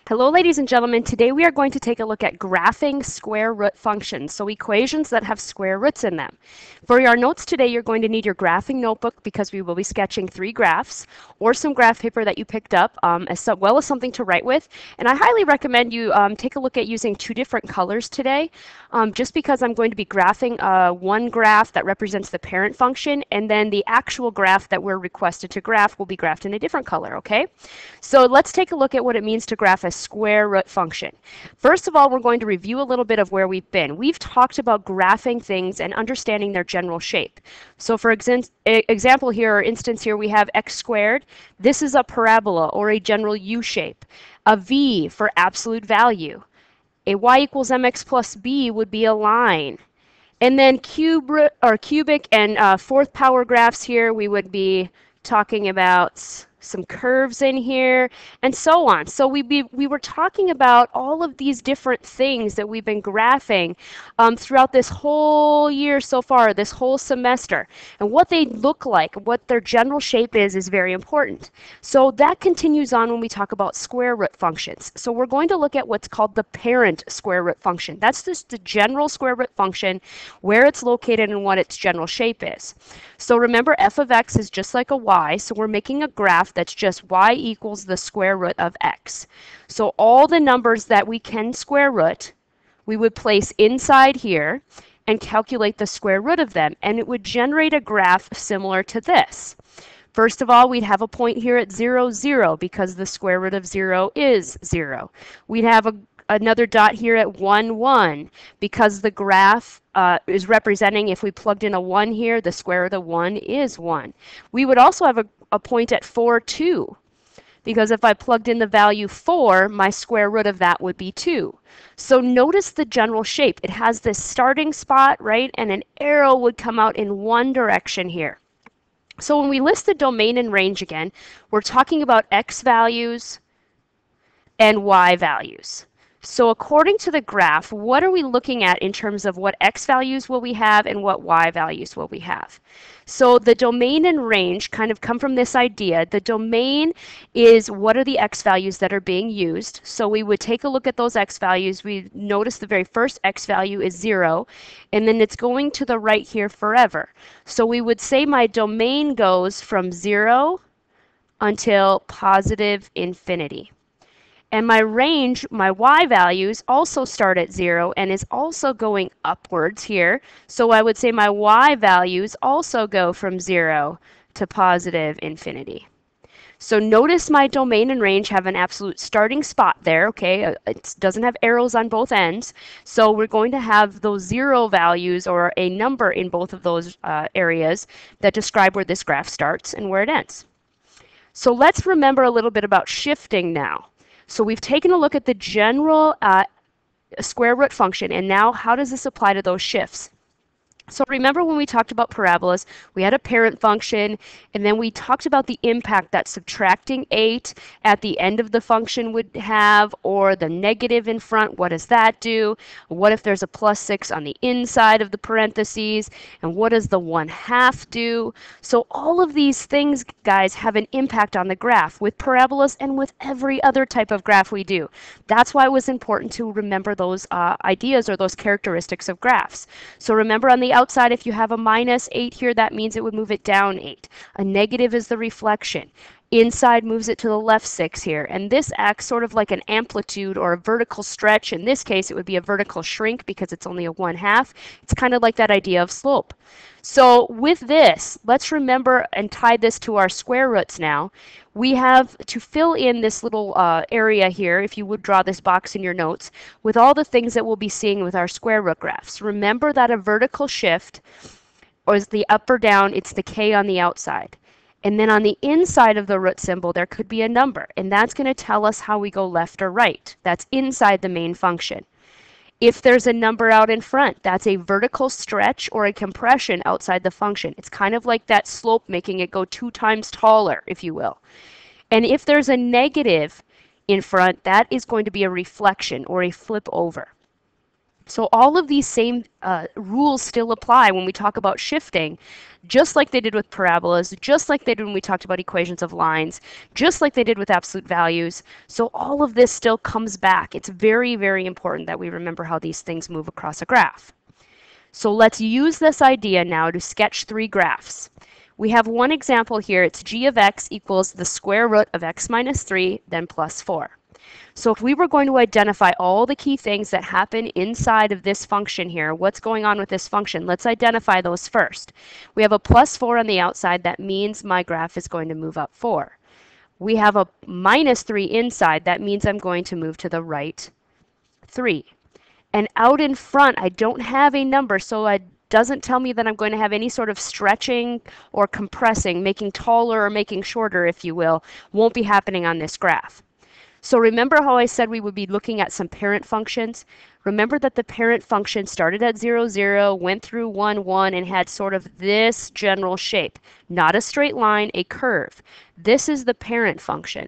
Hello, ladies and gentlemen. Today we are going to take a look at graphing square root functions, so equations that have square roots in them. For your notes today, you're going to need your graphing notebook because we will be sketching 3 graphs or some graph paper that you picked up, as well as something to write with. And I highly recommend you take a look at using 2 different colors today, just because I'm going to be graphing one graph that represents the parent function, and then the actual graph that we're requested to graph will be graphed in a different color, okay? So let's take a look at what it means to graph a square root function. First of all, we're going to review a little bit of where we've been. We've talked about graphing things and understanding their general shape. So for example here, or instance here, we have x squared. This is a parabola or a general U shape. A v for absolute value. A y equals mx plus b would be a line. And then cubic and fourth power graphs here, we would be talking about some curves in here, and so on. So we were talking about all of these different things that we've been graphing throughout this whole year so far, this whole semester. And what they look like, what their general shape is very important. So that continues on when we talk about square root functions. So we're going to look at what's called the parent square root function. That's just the general square root function, where it's located and what its general shape is. So remember, f of x is just like a y, so we're making a graph that's just y equals the square root of x. So all the numbers that we can square root, we would place inside here and calculate the square root of them, and it would generate a graph similar to this. First of all, we'd have a point here at 0, 0, because the square root of 0 is 0. We'd have another dot here at 1, 1, because the graph is representing, if we plugged in a 1 here, the square root of 1 is 1. We would also have a point at 4, 2, because if I plugged in the value 4, my square root of that would be 2. So notice the general shape. It has this starting spot, right, and an arrow would come out in one direction here. So when we list the domain and range again, we're talking about x values and y values. So according to the graph, what are we looking at in terms of what x values will we have and what y values will we have? So the domain and range kind of come from this idea. The domain is what are the x values that are being used. So we would take a look at those x values. We notice the very first x value is 0, and then it's going to the right here forever. So we would say my domain goes from 0 until positive infinity. And my range, my y values, also start at 0 and is also going upwards here. So I would say my y values also go from 0 to positive infinity. So notice my domain and range have an absolute starting spot there, okay? It doesn't have arrows on both ends. So we're going to have those 0 values or a number in both of those areas that describe where this graph starts and where it ends. So let's remember a little bit about shifting now. So we've taken a look at the general square root function, and now how does this apply to those shifts? So remember when we talked about parabolas, we had a parent function, and then we talked about the impact that subtracting 8 at the end of the function would have, or the negative in front, what does that do? What if there's a plus 6 on the inside of the parentheses? And what does the 1/2 do? So all of these things, guys, have an impact on the graph with parabolas and with every other type of graph we do. That's why it was important to remember those ideas or those characteristics of graphs. So remember, on the outside, if you have a -8 here, that means it would move it down 8. A negative is the reflection. Inside moves it to the left 6 here. And this acts sort of like an amplitude or a vertical stretch. In this case, it would be a vertical shrink because it's only a 1/2. It's kind of like that idea of slope. So with this, let's remember and tie this to our square roots now. We have to fill in this little area here, if you would draw this box in your notes, with all the things that we'll be seeing with our square root graphs. Remember that a vertical shift, or is the up or down, it's the k on the outside. And then on the inside of the root symbol, there could be a number, and that's going to tell us how we go left or right. That's inside the main function. If there's a number out in front, that's a vertical stretch or a compression outside the function. It's kind of like that slope making it go 2 times taller, if you will. And if there's a negative in front, that is going to be a reflection or a flip over. So all of these same rules still apply when we talk about shifting, just like they did with parabolas, just like they did when we talked about equations of lines, just like they did with absolute values. So all of this still comes back. It's very, very important that we remember how these things move across a graph. So let's use this idea now to sketch three graphs. We have one example here. It's g of x equals the square root of x minus 3, then plus 4. So if we were going to identify all the key things that happen inside of this function here, what's going on with this function, let's identify those first. We have a plus 4 on the outside. That means my graph is going to move up 4. We have a minus 3 inside. That means I'm going to move to the right 3. And out in front, I don't have a number, so it doesn't tell me that I'm going to have any sort of stretching or compressing, making taller or making shorter, if you will, won't be happening on this graph. So remember how I said we would be looking at some parent functions? Remember that the parent function started at 0, 0, went through 1, 1, and had sort of this general shape. Not a straight line, a curve. This is the parent function.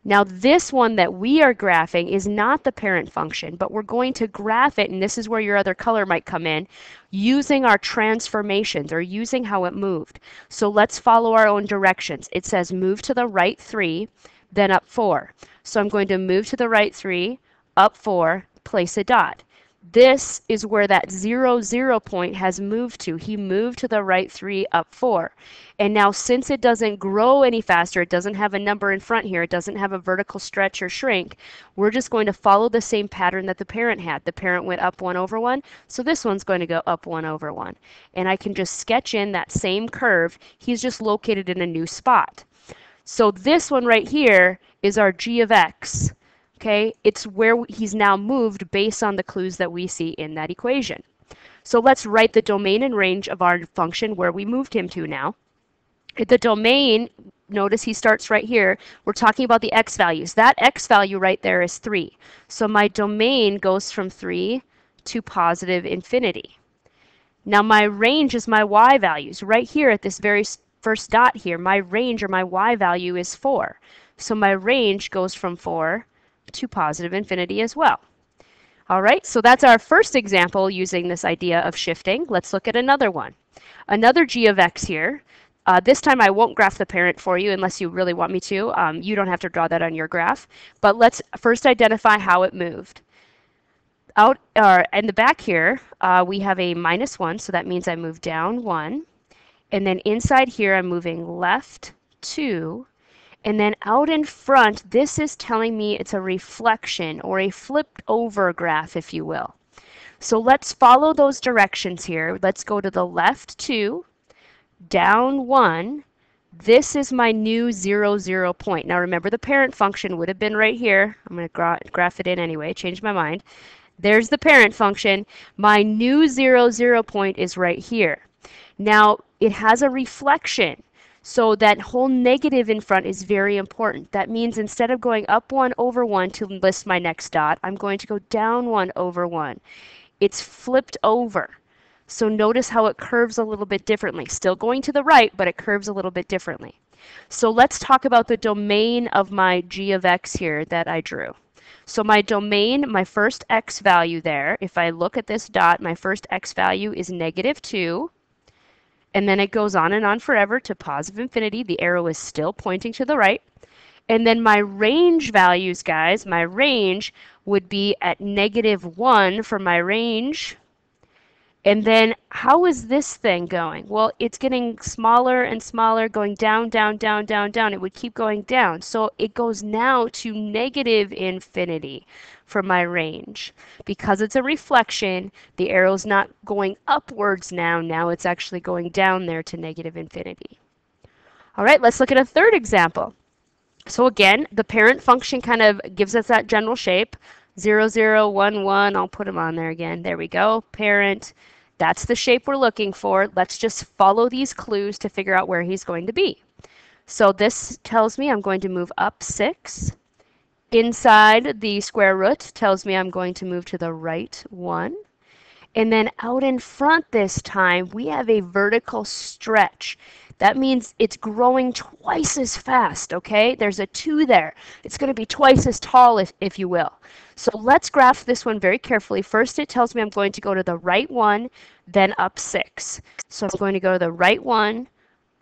Now this one that we are graphing is not the parent function, but we're going to graph it, and this is where your other color might come in, using our transformations or using how it moved. So let's follow our own directions. It says move to the right 3, then up 4. So I'm going to move to the right 3, up 4, place a dot. This is where that 0, 0 point has moved to. He moved to the right 3, up 4. And now since it doesn't grow any faster, it doesn't have a number in front here, it doesn't have a vertical stretch or shrink, we're just going to follow the same pattern that the parent had. The parent went up 1 over 1, so this one's going to go up 1 over 1. And I can just sketch in that same curve. He's just located in a new spot. So this one right here is our g of x. Okay, it's where he's now moved based on the clues that we see in that equation. So let's write the domain and range of our function where we moved him to now. The domain, notice he starts right here. We're talking about the x values. That x value right there is 3. So my domain goes from 3 to positive infinity. Now my range is my y values. Right here at this very first dot here, my range or my y value is 4. So my range goes from 4 to positive infinity as well. All right, so that's our first example using this idea of shifting. Let's look at another one. Another g of x here. This time I won't graph the parent for you unless you really want me to. You don't have to draw that on your graph. But let's first identify how it moved. Out in the back here, we have a minus 1, so that means I move down 1. And then inside here, I'm moving left 2. And then out in front, this is telling me it's a reflection or a flipped over graph, if you will. So let's follow those directions here. Let's go to the left 2, down 1. This is my new 0, 0 point. Now remember, the parent function would have been right here. I'm going to graph it in anyway, change my mind. There's the parent function. My new 0, 0 point is right here. Now it has a reflection. So that whole negative in front is very important. That means instead of going up 1 over 1 to list my next dot, I'm going to go down 1 over 1. It's flipped over. So notice how it curves a little bit differently. Still going to the right, but it curves a little bit differently. So let's talk about the domain of my g of x here that I drew. So my domain, my first x value there, if I look at this dot, my first x value is negative 2. And then it goes on and on forever to positive infinity. The arrow is still pointing to the right. And then my range values, guys, my range would be at negative 1 for my range. And then how is this thing going? Well, it's getting smaller and smaller, going down, down, down, down, down. It would keep going down. So it goes now to negative infinity for my range. Because it's a reflection, the arrow's not going upwards now. Now it's actually going down there to negative infinity. All right, let's look at a third example. So again, the parent function kind of gives us that general shape. 0, 0, 1, 1. I'll put them on there again. There we go. Parent. That's the shape we're looking for. Let's just follow these clues to figure out where he's going to be. So this tells me I'm going to move up 6. Inside the square root tells me I'm going to move to the right 1. And then out in front this time, we have a vertical stretch. That means it's growing twice as fast, okay? There's a 2 there. It's going to be twice as tall, if you will. So let's graph this one very carefully. First, it tells me I'm going to go to the right one, then up 6. So I'm going to go to the right one,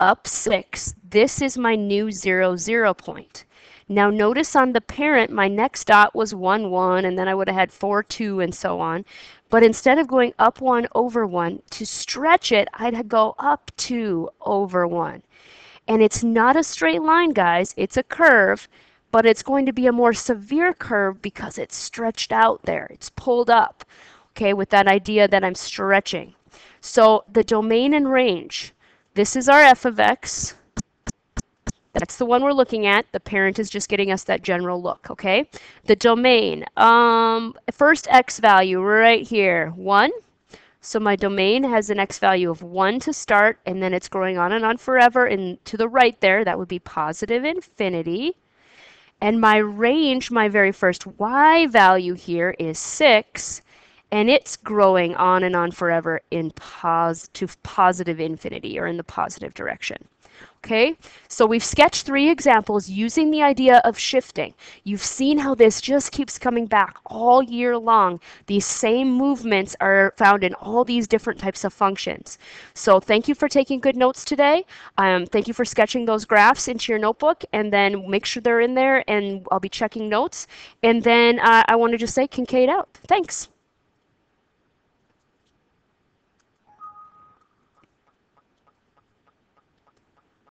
up 6. This is my new 0, 0 point. Now notice on the parent, my next dot was 1, 1, and then I would have had 4, 2, and so on. But instead of going up 1 over 1, to stretch it, I'd go up 2 over 1. And it's not a straight line, guys. It's a curve, but it's going to be a more severe curve because it's stretched out there. It's pulled up, okay, with that idea that I'm stretching. So the domain and range, this is our f of x. That's the one we're looking at. The parent is just getting us that general look, okay? The domain, first x value right here, 1. So my domain has an x value of 1 to start, and then it's growing on and on forever. And to the right there, that would be positive infinity. And my range, my very first y value here is 6, and it's growing on and on forever in to positive infinity, or in the positive direction. Okay, so we've sketched 3 examples using the idea of shifting. You've seen how this just keeps coming back all year long. These same movements are found in all these different types of functions. So thank you for taking good notes today. Thank you for sketching those graphs into your notebook, and then make sure they're in there, and I'll be checking notes. And then I want to just say Kincaid out. Thanks.